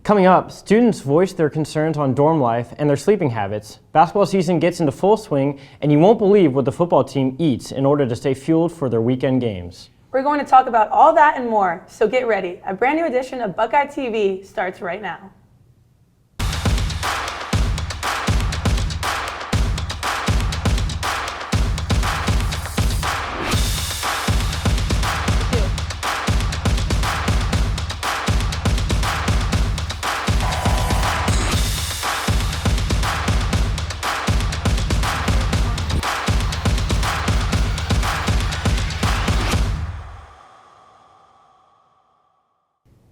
Coming up, students voice their concerns on dorm life and their sleeping habits. Basketball season gets into full swing, and you won't believe what the football team eats in order to stay fueled for their weekend games. We're going to talk about all that and more, so get ready. A brand new edition of Buckeye TV starts right now.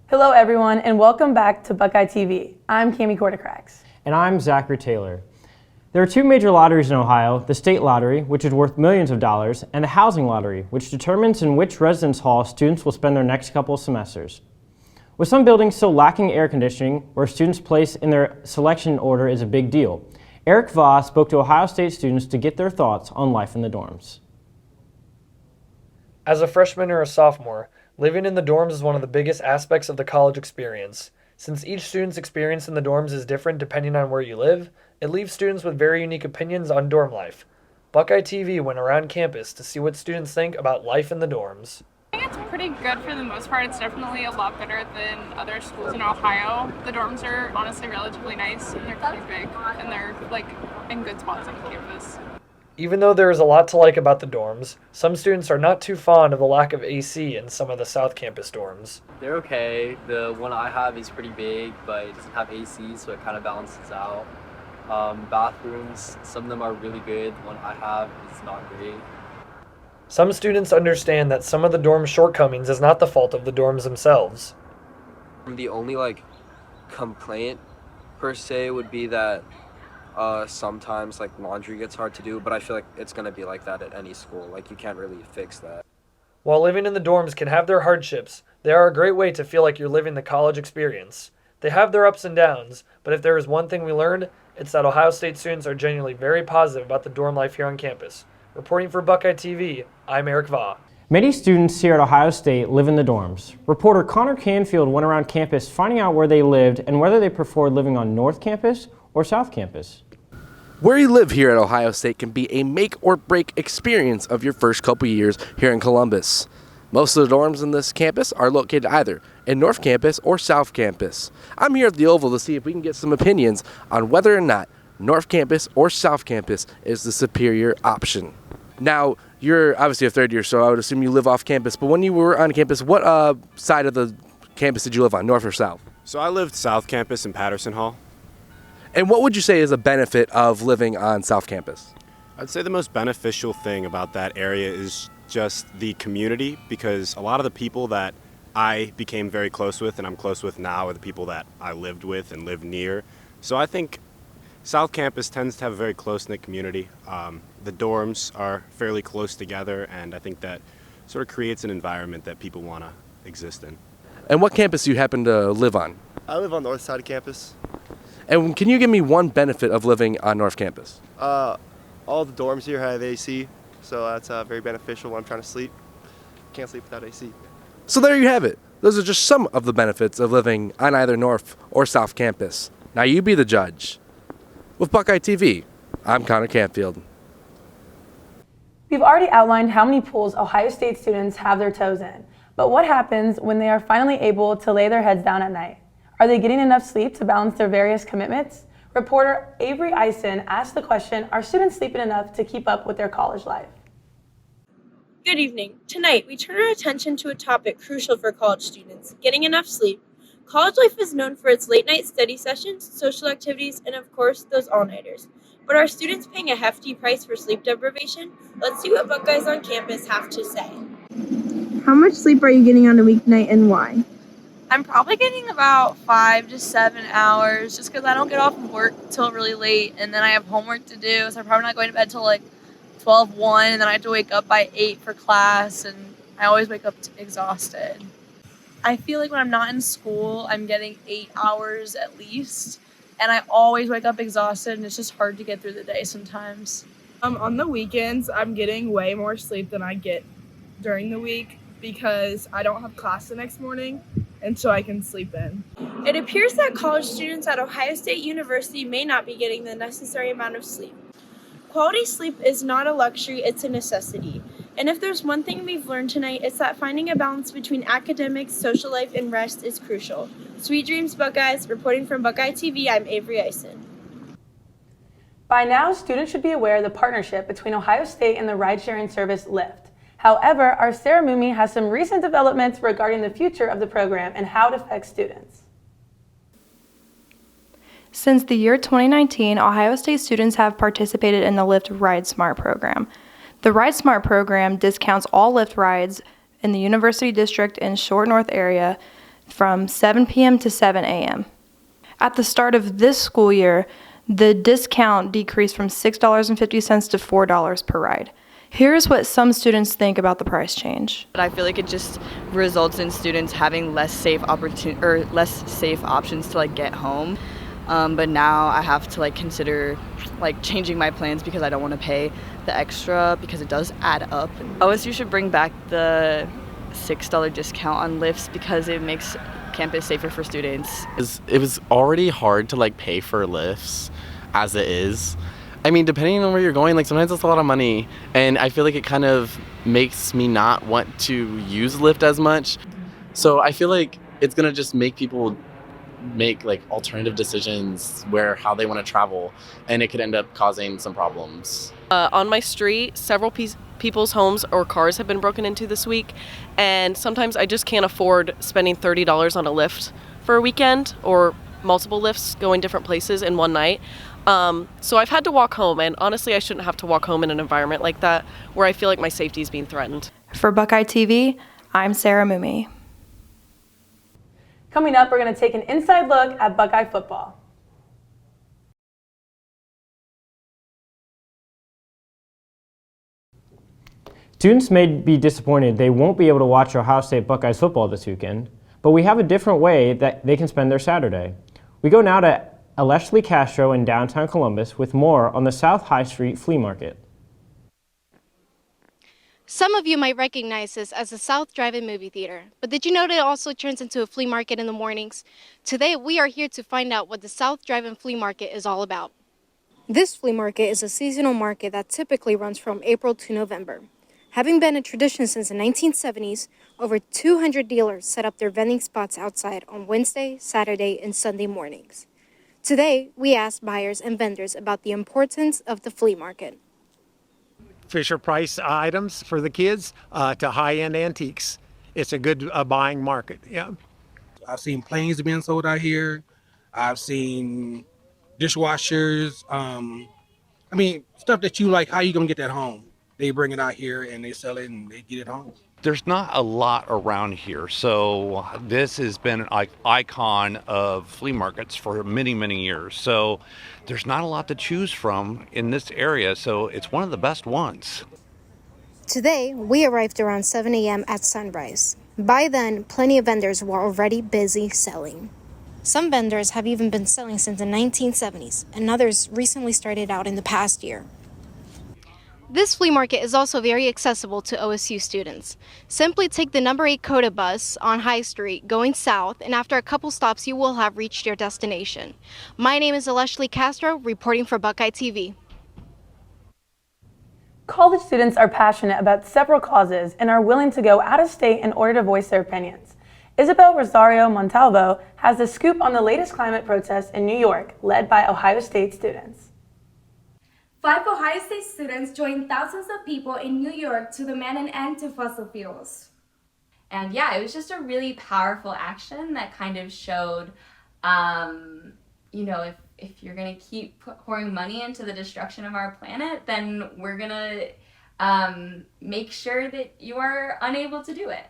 Hello everyone and welcome back to Buckeye TV. I'm Cami Cordacrax. And I'm Zachary Taylor. There are two major lotteries in Ohio, the state lottery, which is worth millions of dollars, and the housing lottery, which determines in which residence hall students will spend their next couple of semesters. With some buildings still lacking air conditioning, where students' place in their selection order is a big deal, Eric Voss spoke to Ohio State students to get their thoughts on life in the dorms. As a freshman or a sophomore, living in the dorms is one of the biggest aspects of the college experience. Since each student's experience in the dorms is different depending on where you live, it leaves students with very unique opinions on dorm life. Buckeye TV went around campus to see what students think about life in the dorms. I think it's pretty good for the most part. It's definitely a lot better than other schools in Ohio. The dorms are honestly relatively nice, and they're pretty big, and they're in good spots on the campus. Even though there is a lot to like about the dorms, some students are not too fond of the lack of AC in some of the South Campus dorms. They're okay. The one I have is pretty big, but it doesn't have AC, so it kind of balances out. Bathrooms, some of them are really good. The one I have is not great. Some students understand that some of the dorm shortcomings is not the fault of the dorms themselves. The only complaint per se would be that sometimes laundry gets hard to do, but I feel like it's going to be like that at any school. You can't really fix that. While living in the dorms can have their hardships, they are a great way to feel like you're living the college experience. They have their ups and downs, but if there is one thing we learned, it's that Ohio State students are genuinely very positive about the dorm life here on campus. Reporting for Buckeye TV, I'm Eric Vaugh. Many students here at Ohio State live in the dorms. Reporter Connor Canfield went around campus finding out where they lived and whether they preferred living on North Campus or South Campus. Where you live here at Ohio State can be a make or break experience of your first couple years here in Columbus. Most of the dorms in this campus are located either in North Campus or South Campus. I'm here at the Oval to see if we can get some opinions on whether or not North Campus or South Campus is the superior option. Now, you're obviously a third year, so I would assume you live off campus, but when you were on campus, what side of the campus did you live on, North or South? So I lived South Campus in Patterson Hall. And what would you say is a benefit of living on South Campus? I'd say the most beneficial thing about that area is just the community, because a lot of the people that I became very close with and I'm close with now are the people that I lived with and lived near. So I think South Campus tends to have a very close-knit community. The dorms are fairly close together, and I think that sort of creates an environment that people want to exist in. And what campus do you happen to live on? I live on the north side of campus. And can you give me one benefit of living on North Campus? All the dorms here have AC, so that's very beneficial when I'm trying to sleep. Can't sleep without AC. So there you have it. Those are just some of the benefits of living on either North or South Campus. Now you be the judge. With Buckeye TV, I'm Connor Canfield. We've already outlined how many pools Ohio State students have their toes in, but what happens when they are finally able to lay their heads down at night? Are they getting enough sleep to balance their various commitments? Reporter Avery Eisen asked the question, are students sleeping enough to keep up with their college life? Good evening. Tonight, we turn our attention to a topic crucial for college students, getting enough sleep. College life is known for its late-night study sessions, social activities, and of course, those all-nighters. But are students paying a hefty price for sleep deprivation? Let's see what Buckeyes on campus have to say. How much sleep are you getting on a weeknight and why? I'm probably getting about 5 to 7 hours just because I don't get off of work till really late, and then I have homework to do, so I'm probably not going to bed till 12:01, and then I have to wake up by 8 for class, and I always wake up exhausted. I feel like when I'm not in school, I'm getting 8 hours at least, and I always wake up exhausted, and it's just hard to get through the day sometimes. On the weekends, I'm getting way more sleep than I get during the week because I don't have class the next morning. and so I can sleep in. It appears that college students at Ohio State University may not be getting the necessary amount of sleep. Quality sleep is not a luxury, it's a necessity. And if there's one thing we've learned tonight, it's that finding a balance between academics, social life, and rest is crucial. Sweet dreams, Buckeyes. Reporting from Buckeye TV, I'm Avery Eisen. By now, students should be aware of the partnership between Ohio State and the ride-sharing service Lyft. However, our Sarah Mumi has some recent developments regarding the future of the program and how it affects students. Since the year 2019, Ohio State students have participated in the Lyft Ride Smart program. The Ride Smart program discounts all Lyft rides in the University District and Short North area from 7 p.m. to 7 a.m. At the start of this school year, the discount decreased from $6.50 to $4 per ride. Here's what some students think about the price change. I feel like it just results in students having less safe options to get home. But now I have to consider changing my plans because I don't want to pay the extra because it does add up. OSU should bring back the $6 discount on Lyfts because it makes campus safer for students. It was already hard to pay for Lyfts as it is. I mean, depending on where you're going, sometimes it's a lot of money, and I feel like it kind of makes me not want to use Lyft as much. So I feel like it's gonna just make people make alternative decisions how they want to travel, and it could end up causing some problems. On my street, several people's homes or cars have been broken into this week, and sometimes I just can't afford spending $30 on a Lyft for a weekend or multiple Lyfts going different places in one night. So I've had to walk home, and honestly I shouldn't have to walk home in an environment like that where I feel like my safety is being threatened. For Buckeye TV, I'm Sarah Mumi. Coming up, we're going to take an inside look at Buckeye football. Students may be disappointed they won't be able to watch Ohio State Buckeyes football this weekend, but we have a different way that they can spend their Saturday. We go now to Aleshley Castro in downtown Columbus with more on the South High Street Flea Market. Some of you might recognize this as the South Drive-In movie theater, but did you know that it also turns into a flea market in the mornings? Today we are here to find out what the South Drive-In Flea Market is all about. This flea market is a seasonal market that typically runs from April to November. Having been a tradition since the 1970s, over 200 dealers set up their vending spots outside on Wednesday, Saturday, and Sunday mornings. Today, we asked buyers and vendors about the importance of the flea market. Fisher Price items for the kids to high-end antiques. It's a good buying market, yeah. I've seen planes being sold out here. I've seen dishwashers. I mean, stuff that you like, how you gonna get that home? They bring it out here and they sell it and they get it home. There's not a lot around here, so this has been an icon of flea markets for many, many years. So there's not a lot to choose from in this area, so it's one of the best ones. Today, we arrived around 7 a.m. at sunrise. By then, plenty of vendors were already busy selling. Some vendors have even been selling since the 1970s, and others recently started out in the past year. This flea market is also very accessible to OSU students. Simply take the number 8 CODA bus on High Street going south, and after a couple stops you will have reached your destination. My name is Aleshley Castro, reporting for Buckeye TV. College students are passionate about several causes and are willing to go out of state in order to voice their opinions. Isabel Rosario Montalvo has the scoop on the latest climate protests in New York, led by Ohio State students. 5 Ohio State students joined thousands of people in New York to demand an end to fossil fuels. And yeah, it was just a really powerful action that kind of showed, if you're gonna keep pouring money into the destruction of our planet, then we're gonna make sure that you are unable to do it.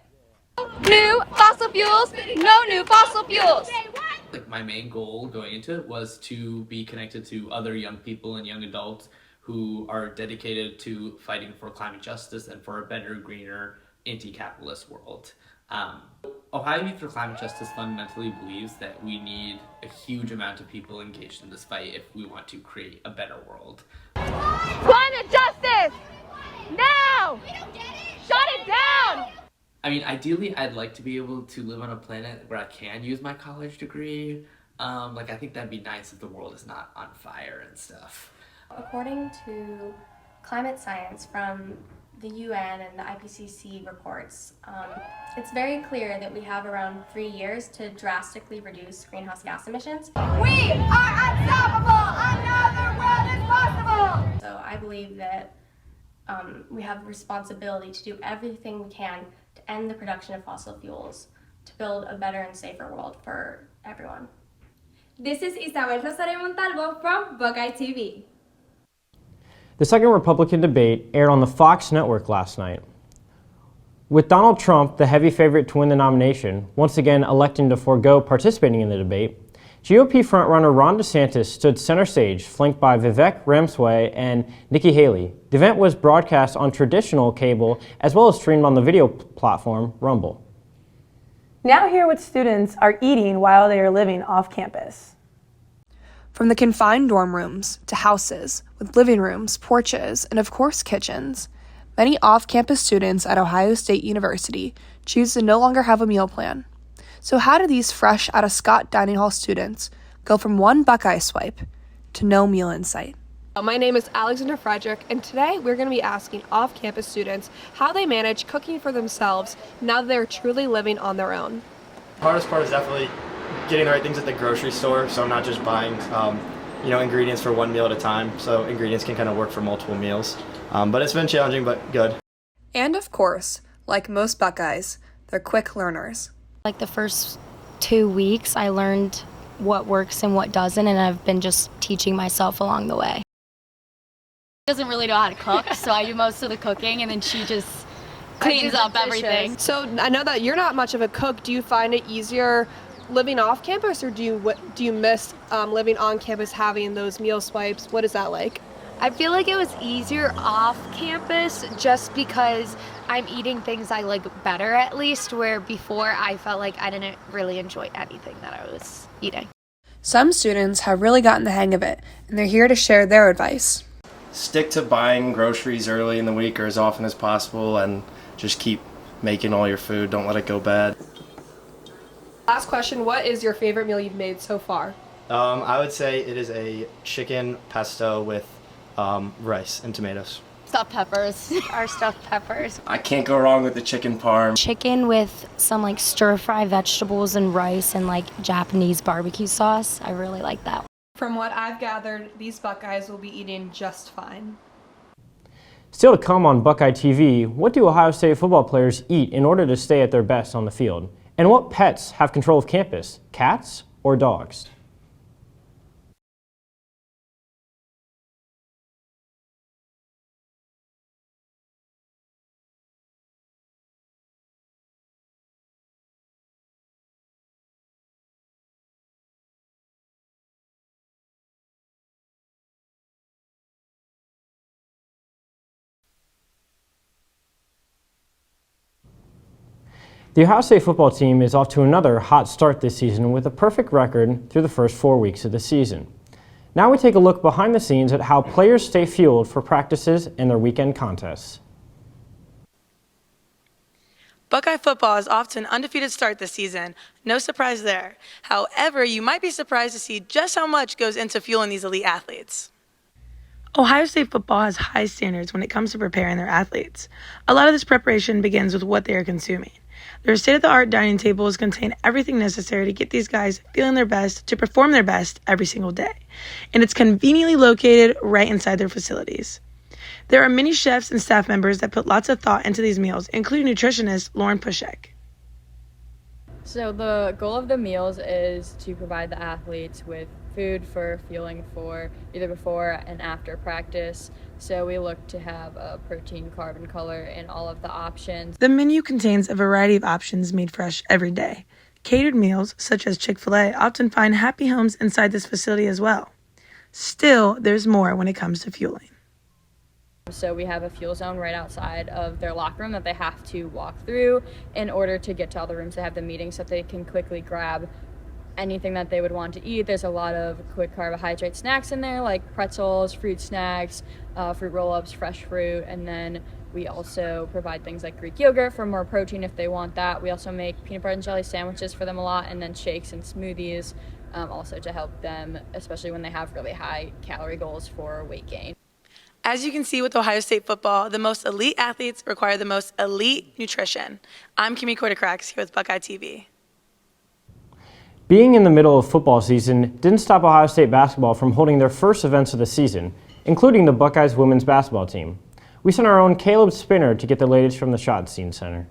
New fossil fuels, no new fossil fuels. My main goal going into it was to be connected to other young people and young adults who are dedicated to fighting for climate justice and for a better, greener, anti-capitalist world. Ohio Youth for Climate Justice fundamentally believes that we need a huge amount of people engaged in this fight if we want to create a better world. Climate justice! Now! Shut it down! I mean, ideally, I'd like to be able to live on a planet where I can use my college degree. Like, I think that'd be nice if the world is not on fire and stuff. According to climate science from the UN and the IPCC reports, it's very clear that we have around 3 years to drastically reduce greenhouse gas emissions. We are unstoppable! Another world is possible! So I believe that we have a responsibility to do everything we can to end the production of fossil fuels, to build a better and safer world for everyone. This is Isabel Rosario Montalvo from BuckeyeTV. The second Republican debate aired on the Fox network last night. With Donald Trump, the heavy favorite to win the nomination, once again electing to forego participating in the debate, GOP frontrunner Ron DeSantis stood center stage, flanked by Vivek Ramaswamy and Nikki Haley. The event was broadcast on traditional cable as well as streamed on the video platform Rumble. Now hear what students are eating while they are living off campus. From the confined dorm rooms to houses with living rooms, porches, and of course kitchens, many off-campus students at Ohio State University choose to no longer have a meal plan. So how do these fresh out of Scott Dining Hall students go from one Buckeye swipe to no meal in sight? My name is Alexander Frederick, and today we're going to be asking off-campus students how they manage cooking for themselves now that they're truly living on their own. The hardest part is definitely getting the right things at the grocery store, so I'm not just buying ingredients for one meal at a time, so ingredients can kind of work for multiple meals. But it's been challenging, but good. And of course, like most Buckeyes, they're quick learners. Like the first 2 weeks, I learned what works and what doesn't, and I've been just teaching myself along the way. She doesn't really know how to cook, so I do most of the cooking, and then she just cleans up everything. So I know that you're not much of a cook. Do you find it easier living off campus, or do you miss living on campus, having those meal swipes? What is that like? I feel like it was easier off campus just because I'm eating things I like better, at least, where before I felt like I didn't really enjoy anything that I was eating. Some students have really gotten the hang of it, and they're here to share their advice. Stick to buying groceries early in the week or as often as possible, and just keep making all your food. Don't let it go bad. Last question, what is your favorite meal you've made so far? I would say it is a chicken pesto with rice and tomatoes. Stuffed peppers. Our stuffed peppers. I can't go wrong with the chicken parm. Chicken with some like stir-fry vegetables and rice and like Japanese barbecue sauce. I really like that. From what I've gathered, these Buckeyes will be eating just fine. Still to come on Buckeye TV, what do Ohio State football players eat in order to stay at their best on the field? And what pets have control of campus, cats or dogs? The Ohio State football team is off to another hot start this season with a perfect record through the first 4 weeks of the season. Now we take a look behind the scenes at how players stay fueled for practices and their weekend contests. Buckeye football is off to an undefeated start this season. No surprise there. However, you might be surprised to see just how much goes into fueling these elite athletes. Ohio State football has high standards when it comes to preparing their athletes. A lot of this preparation begins with what they are consuming. Their state-of-the-art dining tables contain everything necessary to get these guys feeling their best, to perform their best every single day. And it's conveniently located right inside their facilities. There are many chefs and staff members that put lots of thought into these meals, including nutritionist Lauren Pushek. So the goal of the meals is to provide the athletes with food for fueling for either before and after practice. So we look to have a protein, carb, and color in all of the options. The menu contains a variety of options made fresh every day. Catered meals, such as Chick-fil-A, often find happy homes inside this facility as well. Still, there's more when it comes to fueling. So we have a fuel zone right outside of their locker room that they have to walk through in order to get to all the rooms that have the meetings, so that they can quickly grab anything that they would want to eat. There's a lot of quick carbohydrate snacks in there, like pretzels, fruit snacks, fruit roll-ups, fresh fruit, and then We also provide things like Greek yogurt for more protein if they want that. We also make peanut butter and jelly sandwiches for them a lot, and then shakes and smoothies also to help them, especially when they have really high calorie goals for weight gain. As you can see with Ohio State football, the most elite athletes require the most elite nutrition. I'm Kimmy Quartercracks here with Buckeye TV. Being in the middle of football season didn't stop Ohio State basketball from holding their first events of the season, including the Buckeyes women's basketball team. We sent our own Caleb Spinner to get the latest from the Schottenstein Center.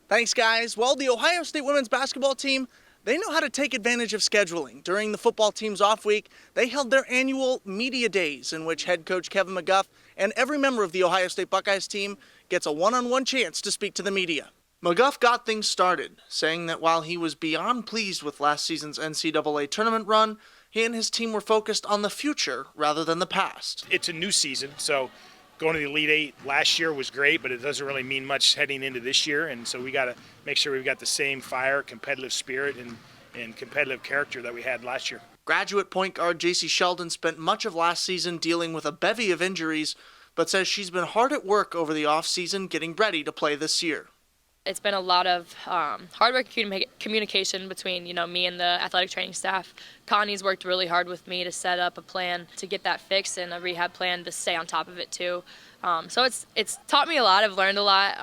Thanks, guys. Well, the Ohio State women's basketball team, they know how to take advantage of scheduling. During the football team's off week, they held their annual media days in which head coach Kevin McGuff and every member of the Ohio State Buckeyes team gets a one-on-one chance to speak to the media. McGuff got things started, saying that while he was beyond pleased with last season's NCAA tournament run, he and his team were focused on the future rather than the past. It's a new season, so going to the Elite Eight last year was great, but it doesn't really mean much heading into this year, and so we got to make sure we've got the same fire, competitive spirit, and competitive character that we had last year. Graduate point guard J.C. Sheldon spent much of last season dealing with a bevy of injuries, but says she's been hard at work over the offseason getting ready to play this year. It's been a lot of hard work communication between, me and the athletic training staff. Connie's worked really hard with me to set up a plan to get that fixed and a rehab plan to stay on top of it too. So it's taught me a lot. I've learned a lot,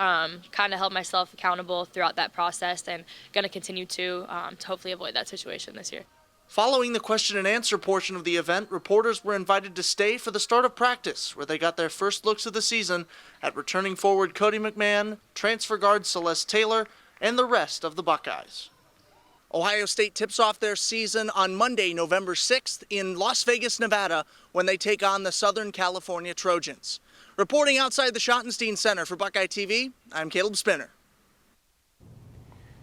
kind of held myself accountable throughout that process, and going to continue to hopefully avoid that situation this year. Following the question and answer portion of the event, reporters were invited to stay for the start of practice, where they got their first looks of the season at returning forward Cody McMahon, transfer guard Celeste Taylor, and the rest of the Buckeyes. Ohio State tips off their season on Monday, November 6th in Las Vegas, Nevada, when they take on the Southern California Trojans. Reporting outside the Schottenstein Center for Buckeye TV, I'm Caleb Spinner.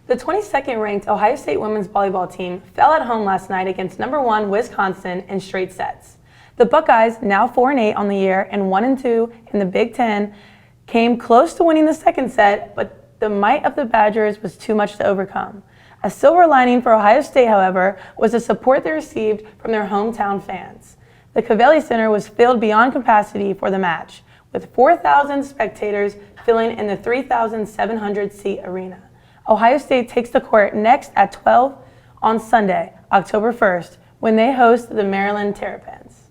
The 22nd ranked Ohio State women's volleyball team fell at home last night against number 1 Wisconsin in straight sets. The Buckeyes, now 4-8 on the year and 1-2 in the Big Ten, came close to winning the second set, but the might of the Badgers was too much to overcome. A silver lining for Ohio State, however, was the support they received from their hometown fans. The Covelli Center was filled beyond capacity for the match, with 4,000 spectators filling in the 3,700-seat arena. Ohio State takes the court next at 12 on Sunday, October 1st, when they host the Maryland Terrapins.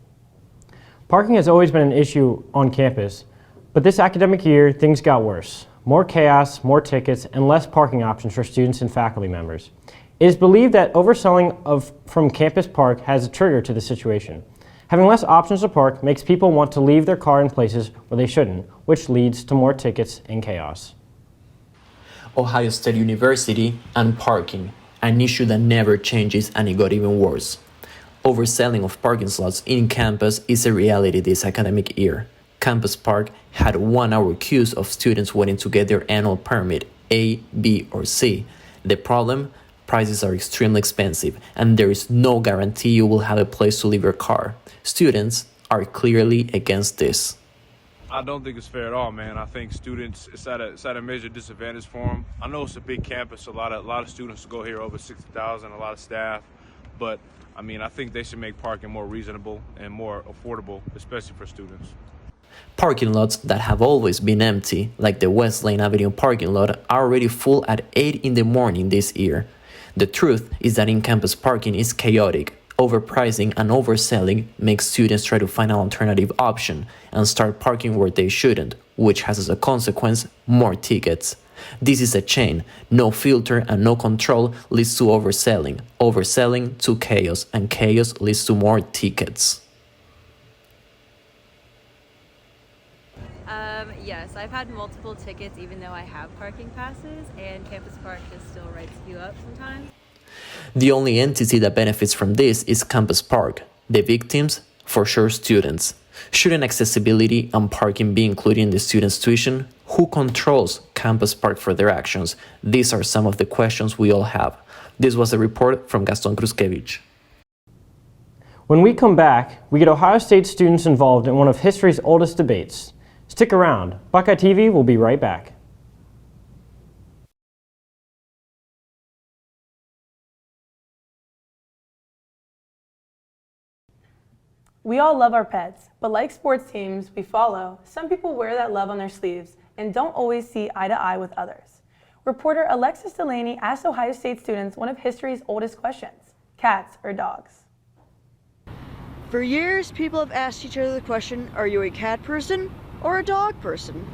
Parking has always been an issue on campus, but this academic year, things got worse. More chaos, more tickets, and less parking options for students and faculty members. It is believed that overselling from Campus Park has a trigger to the situation. Having less options to park makes people want to leave their car in places where they shouldn't, which leads to more tickets and chaos. Ohio State University and parking, an issue that never changes, and it got even worse. Overselling of parking slots in campus is a reality this academic year. Campus Park had 1-hour queues of students waiting to get their annual permit, A, B, or C. The problem? Prices are extremely expensive, and there is no guarantee you will have a place to leave your car. Students are clearly against this. I don't think it's fair at all, man. I think students, it's at a major disadvantage for them. I know it's a big campus, a lot of students go here, over 60,000, a lot of staff, but I think they should make parking more reasonable and more affordable, especially for students. Parking lots that have always been empty, like the West Lane Avenue parking lot, are already full at 8 in the morning this year. The truth is that in-campus parking is chaotic. Overpricing and overselling makes students try to find an alternative option and start parking where they shouldn't, which has as a consequence more tickets. This is a chain. No filter and no control leads to overselling. Overselling to chaos, and chaos leads to more tickets. Yes, I've had multiple tickets even though I have parking passes, and Campus Park just still writes you up sometimes. The only entity that benefits from this is Campus Park. The victims? For sure, students. Shouldn't accessibility and parking be included in the students' tuition? Who controls Campus Park for their actions? These are some of the questions we all have. This was a report from Gaston Kruskevich. When we come back, we get Ohio State students involved in one of history's oldest debates. Stick around. Buckeye TV will be right back. We all love our pets, but like sports teams we follow, some people wear that love on their sleeves and don't always see eye to eye with others. Reporter Alexis Delaney asked Ohio State students one of history's oldest questions: cats or dogs? For years, people have asked each other the question, are you a cat person or a dog person?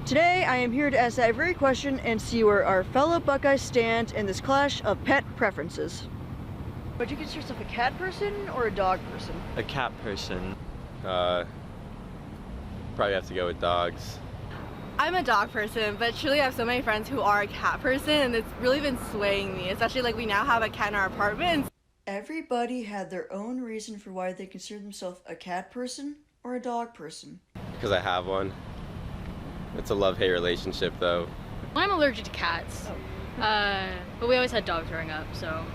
Today, I am here to ask that very question and see where our fellow Buckeyes stand in this clash of pet preferences. Would you consider yourself a cat person or a dog person? A cat person. Probably have to go with dogs. I'm a dog person, but truly I have so many friends who are a cat person, and it's really been swaying me, especially like we now have a cat in our apartment. Everybody had their own reason for why they consider themselves a cat person or a dog person. Because I have one. It's a love-hate relationship, though. I'm allergic to cats, but we always had dogs growing up, so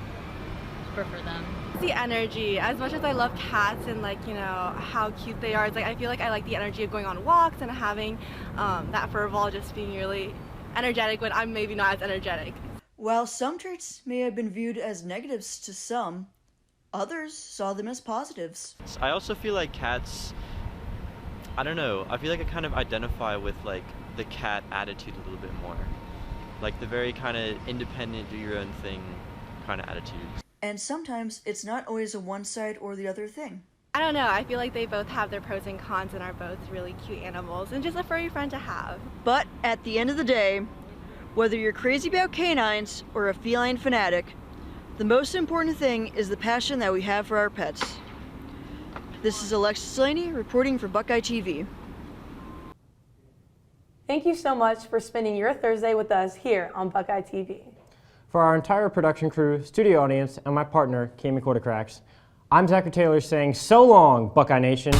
prefer them. The energy, as much as I love cats and like, you know, how cute they are, it's like I feel like I like the energy of going on walks and having that fur ball just being really energetic when I'm maybe not as energetic. While some traits may have been viewed as negatives to some, others saw them as positives. I also feel like cats, I don't know, I feel like I kind of identify with like the cat attitude a little bit more. Like the very kind of independent, do your own thing kind of attitude. And sometimes it's not always a one side or the other thing. I don't know, I feel like they both have their pros and cons and are both really cute animals and just a furry friend to have. But at the end of the day, whether you're crazy about canines or a feline fanatic, the most important thing is the passion that we have for our pets. This is Alexis Delaney reporting for BuckeyeTV. Thank you so much for spending your Thursday with us here on BuckeyeTV. For our entire production crew, studio audience, and my partner, Cami Quartercracks, I'm Zachary Taylor saying so long, Buckeye Nation.